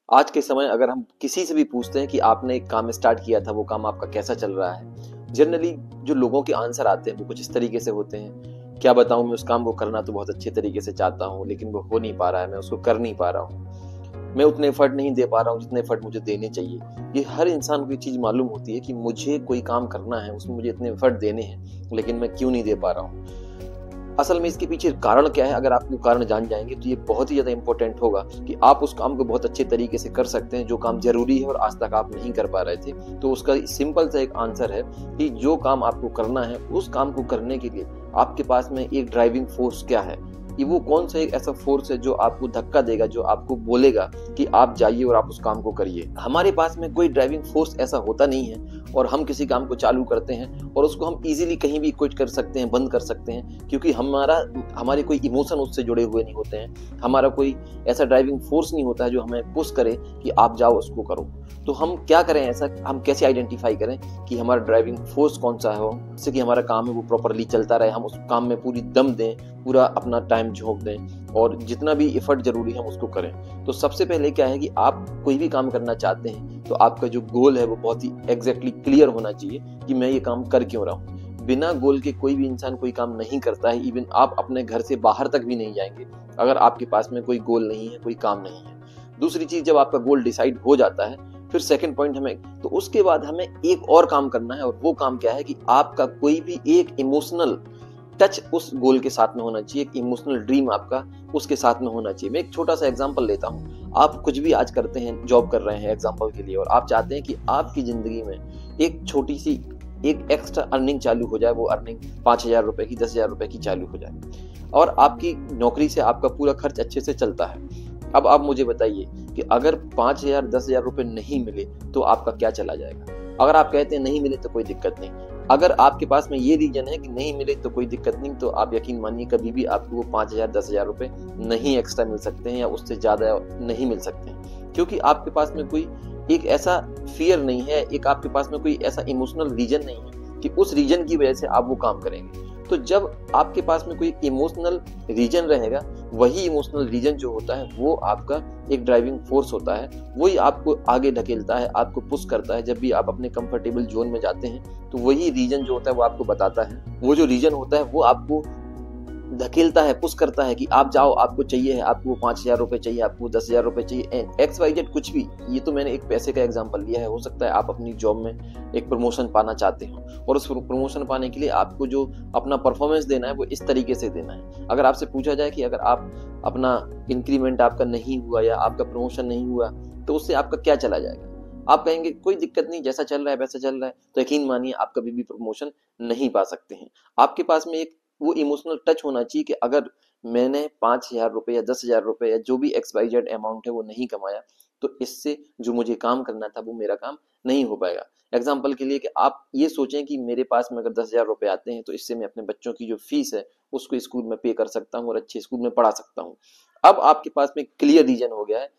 आज के समय अगर हम किसी से भी पूछते हैं कि आपने एक काम स्टार्ट किया था, वो काम आपका कैसा चल रहा है, जनरली जो लोगों के आंसर आते हैं वो कुछ इस तरीके से होते हैं, क्या बताऊं, मैं उस काम को करना तो बहुत अच्छे तरीके से चाहता हूं, लेकिन वो हो नहीं पा रहा है, मैं उसको कर नहीं पा रहा हूँ, मैं उतने एफर्ट नहीं दे पा रहा हूँ जितने एफर्ट मुझे देने चाहिए। ये हर इंसान को ये चीज मालूम होती है कि मुझे कोई काम करना है, उसमें मुझे इतने एफर्ट देने हैं, लेकिन मैं क्यों नहीं दे पा रहा हूँ। असल में इसके पीछे कारण क्या है, अगर आप वो कारण जान जाएंगे तो ये बहुत ही ज्यादा इंपॉर्टेंट होगा कि आप उस काम को बहुत अच्छे तरीके से कर सकते हैं, जो काम जरूरी है और आज तक आप नहीं कर पा रहे थे। तो उसका सिंपल सा एक आंसर है कि जो काम आपको करना है, उस काम को करने के लिए आपके पास में एक ड्राइविंग फोर्स क्या है, कि वो कौन सा एक ऐसा फोर्स है जो आपको धक्का देगा, जो आपको बोलेगा कि आप जाइए और आप उस काम को करिए। हमारे पास में कोई ड्राइविंग फोर्स ऐसा होता नहीं है और हम किसी काम को चालू करते हैं और उसको हम इजीली कहीं भी क्विट कर सकते हैं, बंद कर सकते हैं, क्योंकि हमारे कोई इमोशन उससे जुड़े हुए नहीं होते हैं। हमारा कोई ऐसा ड्राइविंग फोर्स नहीं होता है जो हमें पुश करे कि आप जाओ उसको करो। तो हम क्या करें, ऐसा हम कैसे आइडेंटिफाई करें कि हमारा ड्राइविंग फोर्स कौन सा है, जिससे कि हमारा काम है वो प्रॉपरली चलता रहे, हम उस काम में पूरी दम दें, पूरा अपना टाइम झोंक दें और जितना भी एफर्ट जरूरी है हम उसको करें। तो सबसे पहले क्या है कि आप कोई भी काम करना चाहते हैं तो आपका जो गोल है वो बहुत ही एग्जैक्टली क्लियर होना चाहिए कि मैं ये काम कर क्यों रहा हूँ। बिना गोल के कोई भी इंसान कोई काम नहीं करता है। इवन आप अपने घर से बाहर तक भी नहीं जाएंगे अगर आपके पास में कोई गोल नहीं है, कोई काम नहीं है। दूसरी चीज, जब आपका गोल डिसाइड हो जाता है, फिर सेकंड पॉइंट हमें, तो उसके बाद हमें एक और काम करना है, और वो काम क्या है कि आपका कोई भी एक इमोशनल टच उस गोल के साथ में होना चाहिए, एक इमोशनल ड्रीम आपका उसके साथ में होना चाहिए। मैं एक छोटा सा एग्जांपल लेता हूँ। आप कुछ भी आज करते हैं, जॉब कर रहे हैं एग्जांपल के लिए, और आप चाहते हैं कि आपकी जिंदगी में एक छोटी सी एक एक्स्ट्रा अर्निंग चालू हो जाए, वो अर्निंग 5,000 रुपए की, 10,000 रुपए की चालू हो जाए और आपकी नौकरी से आपका पूरा खर्च अच्छे से चलता है। अब आप मुझे बताइए कि अगर 5,000 10,000 रुपए नहीं मिले तो आपका क्या चला जाएगा। अगर आप कहते हैं नहीं मिले तो कोई दिक्कत नहीं, अगर आपके पास में ये रीजन है कि नहीं मिले तो कोई दिक्कत नहीं, तो आप यकीन मानिए कभी भी आपको वो 5,000 10,000 रुपए नहीं एक्स्ट्रा मिल सकते हैं या उससे ज्यादा नहीं मिल सकते हैं, क्योंकि आपके पास में कोई एक ऐसा फियर नहीं है, एक आपके पास में कोई ऐसा इमोशनल रीजन नहीं है कि उस रीजन की वजह से आप वो काम करेंगे। तो जब आपके पास में कोई इमोशनल रीजन रहेगा, वही इमोशनल रीजन जो होता है वो आपका एक ड्राइविंग फोर्स होता है, वही आपको आगे ढकेलता है, आपको पुश करता है। जब भी आप अपने कंफर्टेबल जोन में जाते हैं तो वही रीजन जो होता है वो आपको बताता है, वो जो रीजन होता है वो आपको धकेलता है, पुश करता है कि आप जाओ, आपको चाहिए है, आपको 5,000 रुपए चाहिए, आपको 10,000 रुपए चाहिए, एक्स वाई जेड कुछ भी। ये तो मैंने एक पैसे का एग्जांपल लिया है। हो सकता है आप अपनी जॉब में एक प्रमोशन पाना चाहते हो और उस प्रमोशन पाने के लिए आपको जो अपना परफॉर्मेंस देना है वो इस तरीके से देना है। अगर आपसे पूछा जाए कि अगर आप अपना इंक्रीमेंट आपका नहीं हुआ या आपका प्रमोशन नहीं हुआ तो उससे आपका क्या चला जाएगा, आप कहेंगे कोई दिक्कत नहीं, जैसा चल रहा है वैसा चल रहा है। तो यकीन मानिए आप कभी भी प्रमोशन नहीं पा सकते हैं। आपके पास में एक वो इमोशनल टच होना चाहिए कि अगर मैंने 5,000 रुपए या 10,000 रुपए या जो भी एक्स वाई जेड अमाउंट है वो नहीं कमाया, तो इससे जो मुझे काम करना था वो मेरा काम नहीं हो पाएगा। एग्जाम्पल के लिए कि आप ये सोचें कि मेरे पास में अगर 10,000 रुपए आते हैं तो इससे मैं अपने बच्चों की जो फीस है उसको स्कूल में पे कर सकता हूँ और अच्छे स्कूल में पढ़ा सकता हूँ। अब आपके पास में क्लियर रीजन हो गया है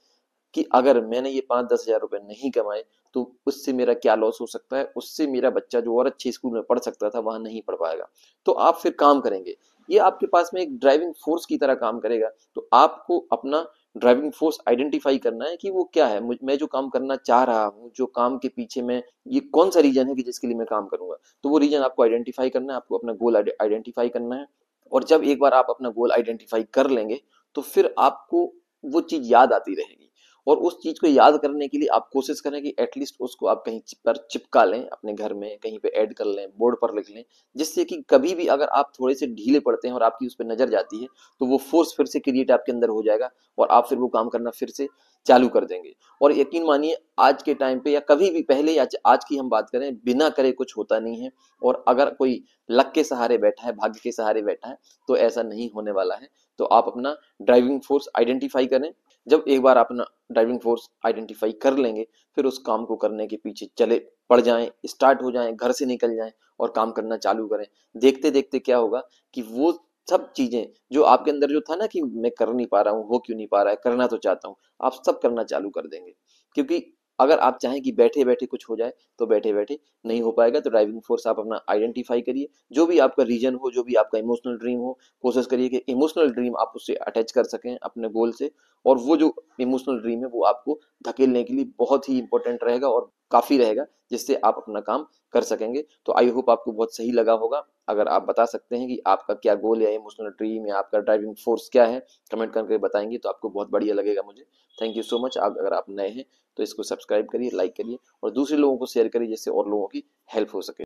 कि अगर मैंने ये 5-10 हजार रुपए नहीं कमाए तो उससे मेरा क्या लॉस हो सकता है, उससे मेरा बच्चा जो और अच्छे स्कूल में पढ़ सकता था वहां नहीं पढ़ पाएगा। तो आप फिर काम करेंगे, ये आपके पास में एक ड्राइविंग फोर्स की तरह काम करेगा। तो आपको अपना ड्राइविंग फोर्स आइडेंटिफाई करना है कि वो क्या है, मैं जो काम करना चाह रहा हूँ, जो काम के पीछे मैं, ये कौन सा रीजन है कि जिसके लिए मैं काम करूंगा। तो वो रीजन आपको आइडेंटिफाई करना है, आपको अपना गोल आइडेंटिफाई करना है। और जब एक बार आप अपना गोल आइडेंटिफाई कर लेंगे तो फिर आपको वो चीज याद आती रहेगी, और उस चीज को याद करने के लिए आप कोशिश करें कि एटलीस्ट उसको आप कहीं पर चिपका लें, अपने घर में कहीं पे ऐड कर लें, बोर्ड पर लिख लें, जिससे कि कभी भी अगर आप थोड़े से ढीले पड़ते हैं और आपकी उस पर नजर जाती है तो वो फोर्स फिर से क्रिएट आपके अंदर हो जाएगा और आप फिर वो काम करना फिर से चालू कर देंगे। और यकीन मानिए आज के टाइम पे या कभी भी पहले या आज की हम बात करें, बिना करे कुछ होता नहीं है। और अगर कोई लक के सहारे बैठा है, भाग्य के सहारे बैठा है, तो ऐसा नहीं होने वाला है। तो आप अपना ड्राइविंग फोर्स आइडेंटिफाई करें। जब एक बार अपना ड्राइविंग फोर्स आइडेंटिफाई कर लेंगे फिर उस काम को करने के पीछे चले पड़ जाएं, स्टार्ट हो जाएं, घर से निकल जाएं और काम करना चालू करें। देखते देखते क्या होगा कि वो सब चीजें जो आपके अंदर जो था ना कि मैं कर नहीं पा रहा हूँ, हो क्यों नहीं पा रहा है, करना तो चाहता हूँ, आप सब करना चालू कर देंगे। क्योंकि अगर आप चाहें कि बैठे बैठे कुछ हो जाए तो बैठे बैठे नहीं हो पाएगा। तो ड्राइविंग फोर्स आप अपना आइडेंटिफाई करिए, जो भी आपका रीजन हो, जो भी आपका इमोशनल ड्रीम हो, कोशिश करिए कि इमोशनल ड्रीम आप उससे अटैच कर सकें अपने गोल से, और वो जो इमोशनल ड्रीम है वो आपको धकेलने के लिए बहुत ही इंपॉर्टेंट रहेगा और काफी रहेगा, जिससे आप अपना काम कर सकेंगे। तो आई होप आपको बहुत सही लगा होगा। अगर आप बता सकते हैं कि आपका क्या गोल है, इमोशनल ड्रीम या आपका ड्राइविंग फोर्स क्या है, कमेंट करके बताएंगे तो आपको बहुत बढ़िया लगेगा मुझे। Thank you so much. अगर आप नए हैं तो इसको सब्सक्राइब करिए, लाइक करिए और दूसरे लोगों को शेयर करिए, जिससे और लोगों की हेल्प हो सके।